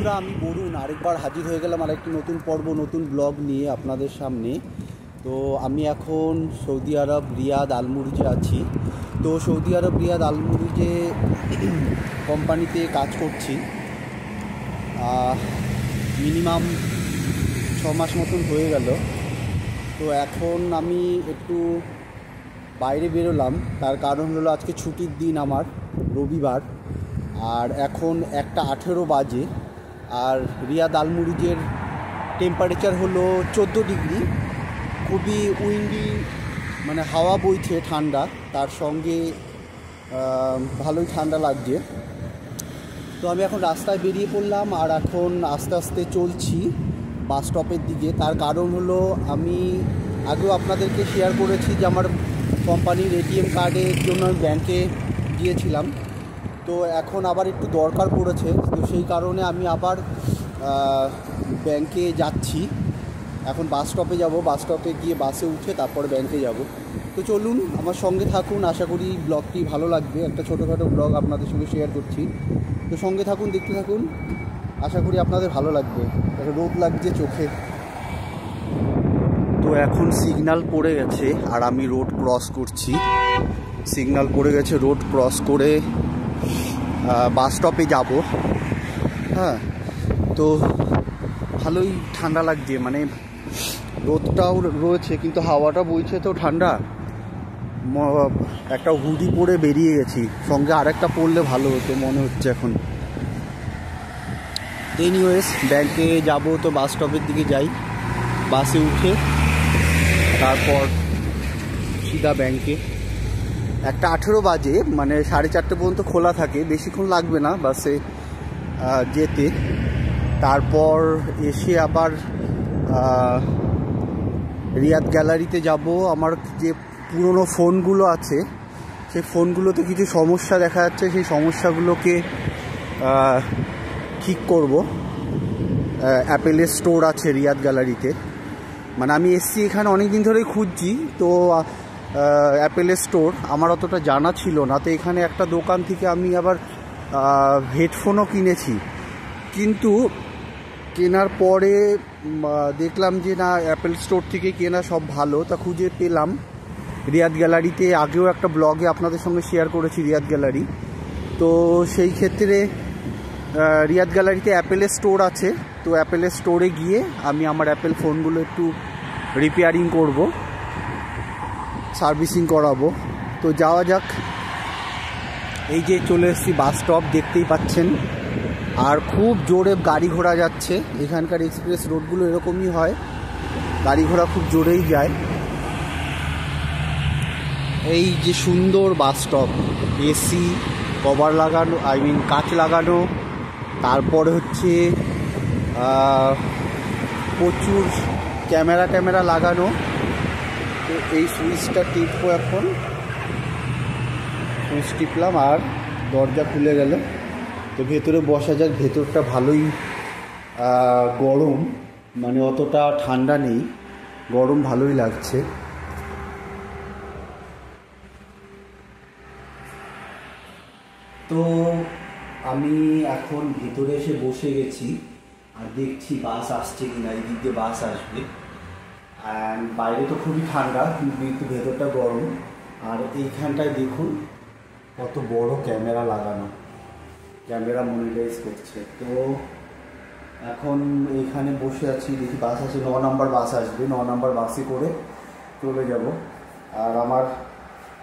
বন্ধুরা, আমি বরুণ আরেকবার হাজির হয়ে গেলাম আরেকটি নতুন পর্ব, নতুন ব্লগ নিয়ে আপনাদের সামনে। তো আমি এখন সৌদি আরব রিয়াদ আলমুরিজে আছি। তো সৌদি আরব রিয়াদ আলমুরিজে কোম্পানিতে কাজ করছি। মিনিমাম 6 মাস মতন হয়ে গেল। তো এখন আমি একটু বাইরে বেরোলাম, তার কারণ হলো আজকে ছুটির দিন আমার, রবিবার। আর এখন 1:18 বাজে। আর রিয়াদ আলমুরিজের টেম্পারেচার হলো 14 ডিগ্রি। খুবই উইন্ডি, মানে হাওয়া বইছে ঠান্ডা, তার সঙ্গে ভালোই ঠান্ডা লাগছে। তো আমি এখন রাস্তায় বেরিয়ে পড়লাম আর এখন আস্তে আস্তে চলছি বাস স্টপের দিকে। তার কারণ হলো, আমি আগেও আপনাদেরকে শেয়ার করেছি যে আমার কোম্পানির এটিএম কার্ডের জন্য আমি ব্যাংকে গিয়েছিলাম। তো এখন আবার একটু দরকার পড়েছে, তো সেই কারণে আমি আবার ব্যাংকে যাচ্ছি। এখন বাস স্টপে যাব, বাস স্টপে গিয়ে বাসে উঠে তারপর ব্যাংকে যাব। তো চলুন আমার সঙ্গে থাকুন, আশা করি ব্লগটি ভালো লাগবে। একটা ছোটোখাটো ব্লগ আপনাদের সঙ্গে শেয়ার করছি, তো সঙ্গে থাকুন, দেখতে থাকুন, আশা করি আপনাদের ভালো লাগবে। রোদ লাগছে চোখে। তো এখন সিগন্যাল পড়ে গেছে আর আমি রোড ক্রস করছি। সিগন্যাল পড়ে গেছে, রোড ক্রস করে বাস স্টপে যাব। হ্যাঁ, তো ভালোই ঠান্ডা লাগছে, মানে রোদটাও রয়েছে কিন্তু হাওয়াটা বইছে, তো ঠান্ডা। একটা হুডি পরে বেরিয়ে গেছি, সঙ্গে আরেকটা পরলে ভালো হতো মনে হচ্ছে এখন। এনিওয়েজ, ব্যাংকে যাব, তো বাস স্টপের দিকে যাই, বাসে উঠে তারপর সিধা ব্যাংকে। 1:18 বাজে, মানে 4:30 পর্যন্ত খোলা থাকে, বেশিক্ষণ লাগবে না বাসে যেতে। তারপর এসে আবার রিয়াদ গ্যালারিতে যাব। আমার যে পুরনো ফোনগুলো আছে, সেই ফোনগুলোতে কিছু সমস্যা দেখা যাচ্ছে, সেই সমস্যাগুলোকে ঠিক করব। অ্যাপেলের স্টোর আছে রিয়াদ গ্যালারিতে, মানে আমি এসছি এখানে অনেক দিন ধরেই খুঁজছি। তো অ্যাপেলের স্টোর আমার অতটা জানা ছিল না। তো এখানে একটা দোকান থেকে আমি আবার হেডফোনও কিনেছি, কিন্তু কেনার পরে দেখলাম যে না, অ্যাপেল স্টোর থেকে কেনা সব ভালো। তা খুঁজে পেলাম রিয়াদ গ্যালারিতে। আগেও একটা ব্লগে আপনাদের সঙ্গে শেয়ার করেছি রিয়াদ গ্যালারি। তো সেই ক্ষেত্রে রিয়াদ গ্যালারিতে অ্যাপেলের স্টোর আছে। তো অ্যাপেলের স্টোরে গিয়ে আমি আমার অ্যাপেল ফোনগুলো একটু রিপেয়ারিং করব, সার্ভিসিং করাবো। তো যাওয়া যাক। এই যে চলে এসেছি বাস স্টপ, দেখতেই পাচ্ছেন। আর খুব জোরে গাড়ি ঘোড়া যাচ্ছে, এখানকার এক্সপ্রেস রোডগুলো এরকমই হয়, গাড়ি ঘোড়া খুব জোরেই যায়। এই যে সুন্দর বাস স্টপ, এসি কভার লাগানো, কাঁচ লাগানো, তারপরে হচ্ছে প্রচুর ক্যামেরা লাগানো। তো এই সুইচটা টিপবো, এখন সুইচ টিপলাম আর দরজা খুলে গেল। তো ভেতরে বসা যাক। ভেতরটা ভালোই গরম, মানে অতটা ঠান্ডা নেই, গরম ভালোই লাগছে। তো আমি এখন ভেতরে এসে বসে গেছি আর দেখছি বাস আসছে কিনা, এই দিক দিয়ে বাস আসবে। অ্যান্ড বাইরে তো খুবই ঠান্ডা, কিন্তু ভেতরটা গরম। আর এইখানটায় দেখুন কত বড় ক্যামেরা লাগানো, ক্যামেরা মনিটাইজ করছে। তো এখন এইখানে বসে আছি, দেখি বাস আছে, 9 নম্বর বাস আসবে, 9 নম্বর বাসে করে চলে যাব। আর আমার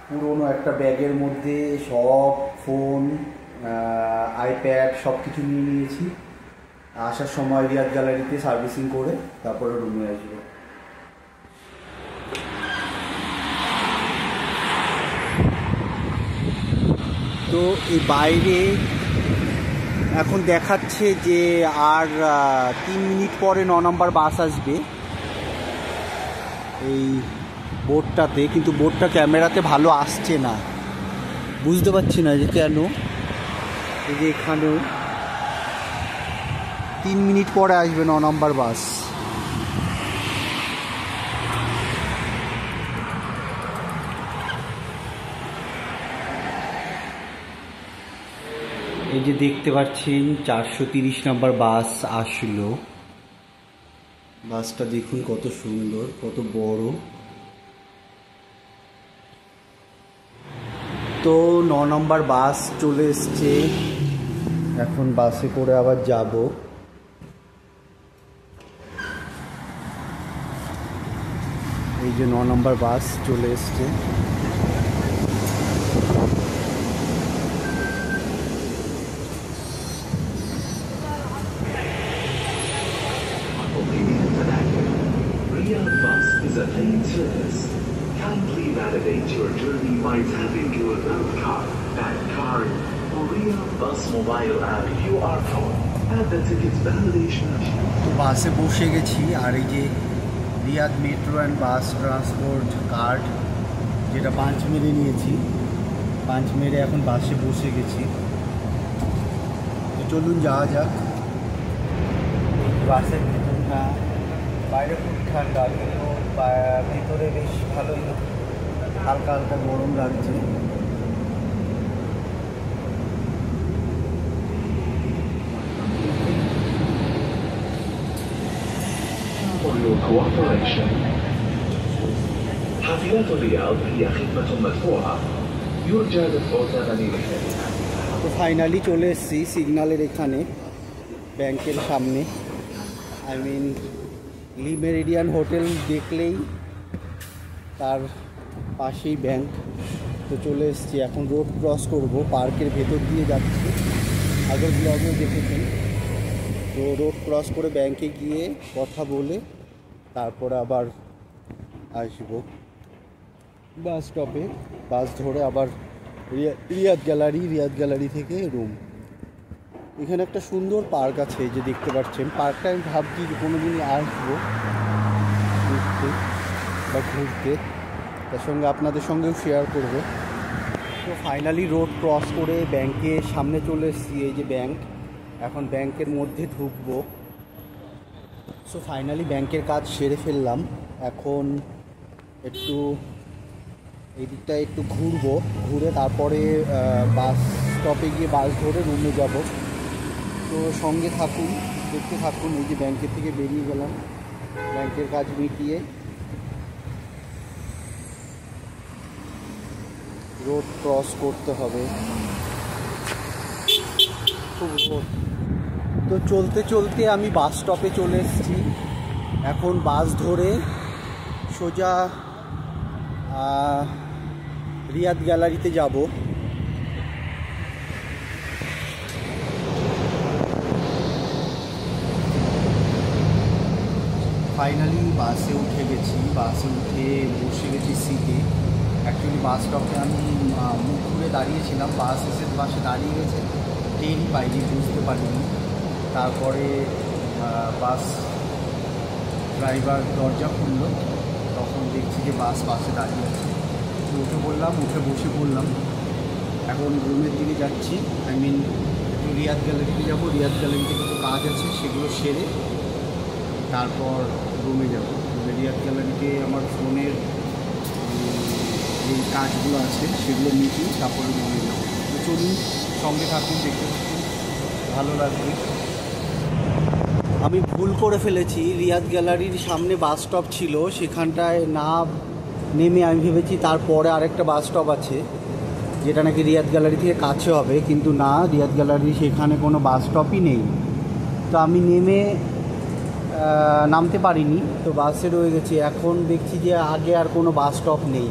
পুরনো একটা ব্যাগের মধ্যে সব ফোন, আইপ্যাড সব কিছু নিয়ে নিয়েছি। আসার সময় রিয়াদ গ্যালারিতে সার্ভিসিং করে তারপরে রুমে আসবো। তো এই বাইরে এখন দেখাচ্ছে যে আর 3 মিনিট পরে 9 নম্বর বাস আসবে এই বোর্ডটাতে, কিন্তু বোর্ডটা ক্যামেরাতে ভালো আসছে না, বুঝতে পারছি না যে কেন। এই যে এখানেও 3 মিনিট পরে আসবে 9 নম্বর বাস। এই যে দেখতে পাচ্ছেন 430 নম্বর বাস আসলো। বাসটা দেখুন কত সুন্দর, কত বড়। তো 9 নম্বর বাস চলে এসছে, এখন বাসে করে আবার যাব। এই যে 9 নম্বর বাস চলে এসছে। Riyadh Bus is a train service. Kindly validate your journey by tapping your bank card, or Riyadh Bus mobile app QR code at the ticket validation. বাসে বসে গেছি, আর এই যে Riyadh metro and bus transport card যেটা পাঁচ মেরে নিয়েছি, পাঁচ মেরে এখন বাসে বসে গেছি। তো চলুন যাওয়া যাক। বাসের ভেতরটা, বাইরে খুব ঠান্ডা কিন্তু ভিতরে বেশ ভালোই হালকা হালকা গরম লাগছে। For your cooperation. حافلات الرياض هي خدمة مدفوعة يرجى دفع ثمنها. তো ফাইনালি চলে এসেছি সিগন্যালের এখানে, ব্যাংকের সামনে। লি মেরিডিয়ান হোটেল দেখলেই তার পাশেই ব্যাংক। তো চলে এসেছি, এখন রোড ক্রস করব, পার্কের ভেতর দিয়ে যাচ্ছি, আগের ব্লগেও দেখেছেন। তো রোড ক্রস করে ব্যাংকে গিয়ে কথা বলে তারপরে আবার আসবো বাস স্টপে, বাস ধরে আবার রিয়াদ গ্যালারি থেকে রুম। এখানে একটা সুন্দর পার্ক আছে, যে দেখতে পাচ্ছেন। পার্কটা আমি ভাবছি যে কোনো দিনই আসবো ঘুরতে বা ঘুরতে, তার সঙ্গে আপনাদের সঙ্গেও শেয়ার করব। তো ফাইনালি রোড ক্রস করে ব্যাংকের সামনে চলে এসেছি। এই যে ব্যাংক, এখন ব্যাংকের মধ্যে ঢুকবো। সো ফাইনালি ব্যাংকের কাজ সেরে ফেললাম। এখন একটু এই দিকটায় একটু ঘুরবো, ঘুরে তারপরে বাস স্টপে গিয়ে বাস ধরে রুমে যাব। তো সঙ্গে থাকুন, দেখতে থাকুন। এই যে ব্যাংকের থেকে বেরিয়ে গেলাম, ব্যাংকের কাজ মিটিয়ে রোড ক্রস করতে হবে, খুব রোড। তো চলতে চলতে আমি বাস স্টপে চলে এসেছি। এখন বাস ধরে সোজা রিয়াদ গ্যালারিতে যাব। ফাইনালি বাসে উঠে গেছি, বাসে উঠে বসে গেছি সিটে। অ্যাকচুয়ালি বাস স্টপে আমি মুখ ঘুরে দাঁড়িয়েছিলাম, বাস এসে বাসে দাঁড়িয়ে গেছে, ট্রেনই পাইনি, বুঝতে পারিনি। তারপরে বাস ড্রাইভার দরজা খুললো, তখন দেখছি যে বাসে দাঁড়িয়ে আছে। উঠে পড়লাম, উঠে বসে পড়লাম। এখন রুমের দিকে যাচ্ছি, একটু রিয়াদ গ্যালারিতে যাব। রিয়াদ গ্যালারিতে কিছু কাজ আছে, সেগুলো সেরে তারপর রুমে যাব। রিয়াদ গ্যালারিতে আমার ফোনের যে কাজগুলো আছে সেগুলো মিটিয়ে তারপরে রুমে যাব। তো চলুন, সঙ্গে থাকুন, দেখতে থাকুন, ভালো লাগবে। আমি ভুল করে ফেলেছি, রিয়াদ গ্যালারির সামনে বাস স্টপ ছিল, সেখানটায় না নেমে আমি ভেবেছি তারপরে আরেকটা বাস স্টপ আছে যেটা নাকি রিয়াদ গ্যালারি থেকে কাছে হবে, কিন্তু না, রিয়াদ গ্যালারি সেখানে কোনো বাস স্টপই নেই। তো আমি নামতে পারিনি, তো বাসে রয়ে গেছি। এখন দেখছি যে আগে আর কোনো বাস স্টপ নেই।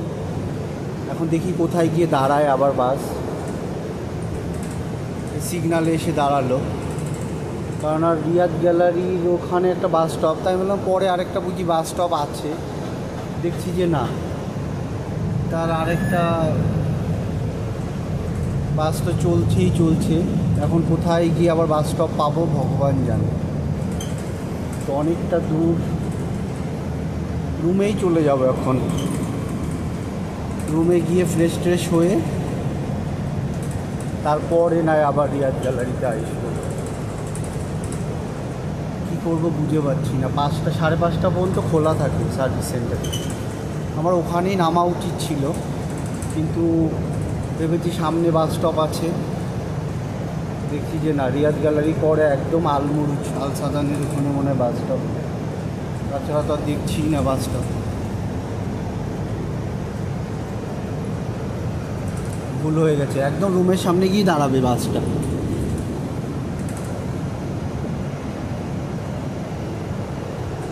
এখন দেখি কোথায় গিয়ে দাঁড়ায় আবার বাস। সিগনালে এসে দাঁড়ালো, কারণ আর রিয়াদ গ্যালারির ওখানে একটা বাস স্টপ, তাই বললাম পরে আরেকটা বুঝি বাস স্টপ আছে। দেখছি যে না, তার আরেকটা বাস তো চলছে। এখন কোথায় গিয়ে আবার বাস স্টপ পাবো ভগবান জানে। তো অনেকটা দূর, রুমেই চলে যাব এখন। রুমে গিয়ে ফ্রেশ হয়ে তারপরে নয় আবার রিয়াদ গ্যালারিতে আসবো। কী করবো বুঝে পাচ্ছি না। 5টা, 5:30 পর্যন্ত খোলা থাকে সার্ভিস সেন্টারে। আমার ওখানেই নামা উচিত ছিল, কিন্তু ভেবেছি সামনে বাস স্টপ আছে, দেখছি যে না, রিয়াদ গ্যালারি পরে একদম আলমুড় আল সাদানের ওখানে মনে হয় বাস স্টপ, তাছাড়া তো দেখছি না বাস স্টপ। ভুল হয়ে গেছে, একদম রুমের সামনে গিয়ে দাঁড়াবে বাসটা।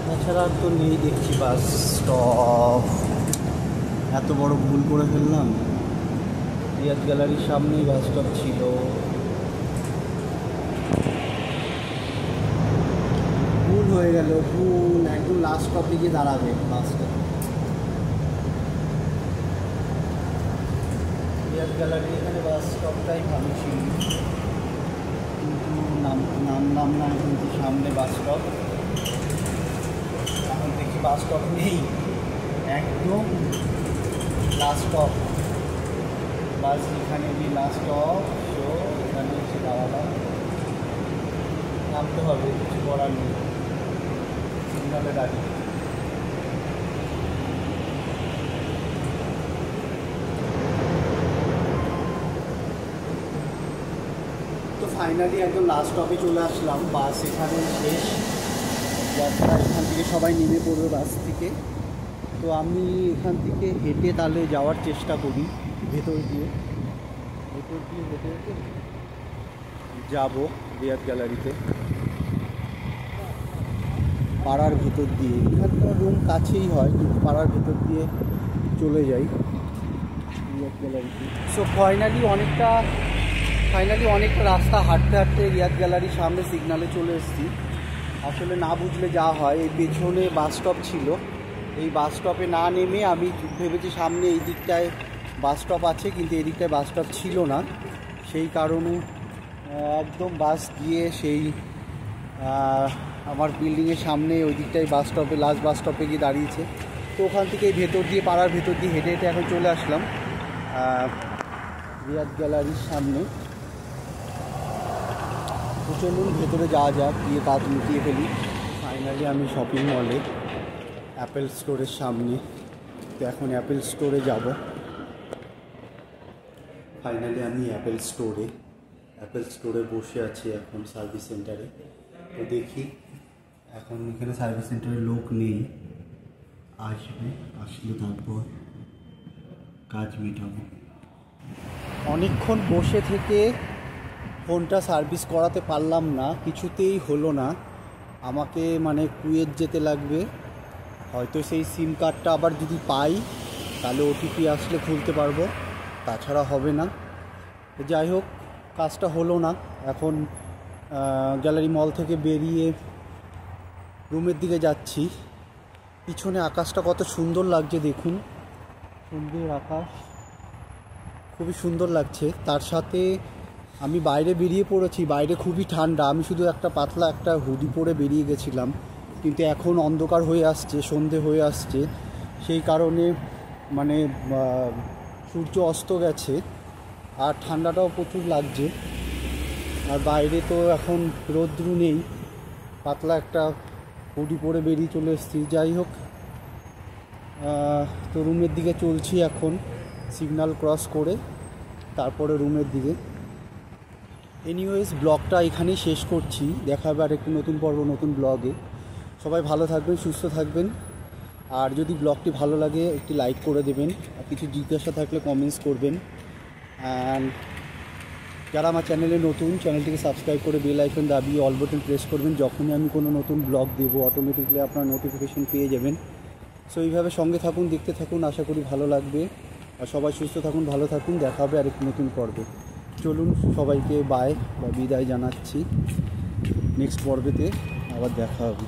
তাছাড়া তো নেই দেখছি বাস স্টপ। এত বড় ভুল করে ফেললাম, রিয়াদ গ্যালারির সামনেই বাস স্টপ ছিল। ভুল হয়ে গেল, ভুল। একদম লাস্ট স্টপে গিয়ে দাঁড়াবে বাসটা। রিয়াদ গ্যালারি এখানে বাস স্টপটাই ভালো ছিল, কিন্তু নামলাম না, কিন্তু সামনে বাস স্টপ। এখন দেখি বাস স্টপ নেই, একদম লাস্ট স্টপ। বাস এখানে লাস্ট স্টপ, তো এখানে এসে দাঁড়ালাম, নামতে হবে, কিছু করার নেই, সিগনালে দাঁড়িয়ে। তো ফাইনালি একদম লাস্ট স্টপে চলে আসলাম, বাস এখানে শেষ, যাত্রা। এখান থেকে সবাই নেমে পড়বে বাস থেকে। তো আমি এখান থেকে হেঁটে তাহলে যাওয়ার চেষ্টা করি, ভেতর দিয়ে হেঁটে হেঁটে যাবো রিয়াদ গ্যালারিতে, পাড়ার ভেতর দিয়ে। এখান থেকে রুম কাছেই হয়, কিন্তু পাড়ার ভেতর দিয়ে চলে যাই রিয়াদ গ্যালারিতে। সো ফাইনালি অনেকটা রাস্তা হাঁটতে হাঁটতে রিয়াদ গ্যালারির সামনে সিগনালে চলে এসেছি। আসলে না বুঝলে যা হয়, এই পেছনে বাস স্টপ ছিল, এই বাস স্টপে না নেমে আমি ভেবেছি সামনে এই দিকটায় বাস স্টপ আছে, কিন্তু এই দিকটায় বাস স্টপ ছিল না। সেই কারণে একদম বাস গিয়ে সেই আমার বিল্ডিংয়ের সামনে ওই দিকটায় বাস স্টপে, লাস্ট বাস স্টপে গিয়ে দাঁড়িয়েছে। তো ওখান থেকে ভেতর দিয়ে, পাড়ার ভেতর দিয়ে হেঁটে হেঁটে এখন চলে আসলাম রিয়াদ গ্যালারির সামনে। তো চলুন ভেতরে যাওয়া যাক, গিয়ে কাজ মিটিয়ে ফেলি। ফাইনালি আমি শপিং মলে অ্যাপেল স্টোরের সামনে, তো এখন অ্যাপেল স্টোরে যাব। ফাইনালি আমি অ্যাপেল স্টোরে বসে আছি এখন সার্ভিস সেন্টারে। তো দেখি, এখন এখানে সার্ভিস সেন্টারে লোক নেই, আসলে তারপর কাজ মেটাবো। অনেকক্ষণ বসে থেকে ফোনটা সার্ভিস করাতে পারলাম না, কিছুতেই হলো না। আমাকে মানে কুয়েত যেতে লাগবে, হয়তো সেই সিম কার্ডটা আবার যদি পাই তাহলে ওটিপি আসলে খুলতে পারবো, তাছাড়া হবে না। যাই হোক, কাজটা হলো না। এখন গ্যালারি মল থেকে বেরিয়ে রুমের দিকে যাচ্ছি। পিছনে আকাশটা কত সুন্দর লাগছে দেখুন, সন্ধ্যের আকাশ খুবই সুন্দর লাগছে। তার সাথে আমি বাইরে বেরিয়ে পড়েছি, বাইরে খুবই ঠান্ডা। আমি শুধু পাতলা একটা হুডি পরে বেরিয়ে গেছিলাম, কিন্তু এখন অন্ধকার হয়ে আসছে, সন্ধে হয়ে আসছে, সেই কারণে মানে সূর্য অস্ত গেছে আর ঠান্ডাটাও প্রচুর লাগছে। আর বাইরে তো এখন রৌদ্র নেই, পাতলা একটা হুডি পরে বেরিয়ে চলে এসেছি। যাই হোক, তো রুমের দিকে চলছি এখন, সিগন্যাল ক্রস করে তারপরে রুমের দিকে। এনিওয়েজ, ব্লগটা এখানেই শেষ করছি, দেখা হবে আর একটি নতুন পর্ব, নতুন ব্লগে। সবাই ভালো থাকবেন, সুস্থ থাকবেন। আর যদি ব্লগটি ভালো লাগে একটি লাইক করে দেবেন, আর কিছু জিজ্ঞাসা থাকলে কমেন্টস করবেন। অ্যান্ড যারা আমার চ্যানেলে নতুন, চ্যানেলটিকে সাবস্ক্রাইব করে বেল আইকন দাবিয়ে অল বাটন প্রেস করবেন। যখনই আমি কোনো নতুন ব্লগ দেবো অটোমেটিকলি আপনার নোটিফিকেশন পেয়ে যাবেন। সো এইভাবে সঙ্গে থাকুন, দেখতে থাকুন, আশা করি ভালো লাগবে। আর সবাই সুস্থ থাকুন, ভালো থাকুন, দেখা হবে আরেকটি নতুন পর্বে। চলুন সবাইকে বাই বা বিদায় জানাচ্ছি, নেক্সট পর্বেতে আবার দেখা হবে।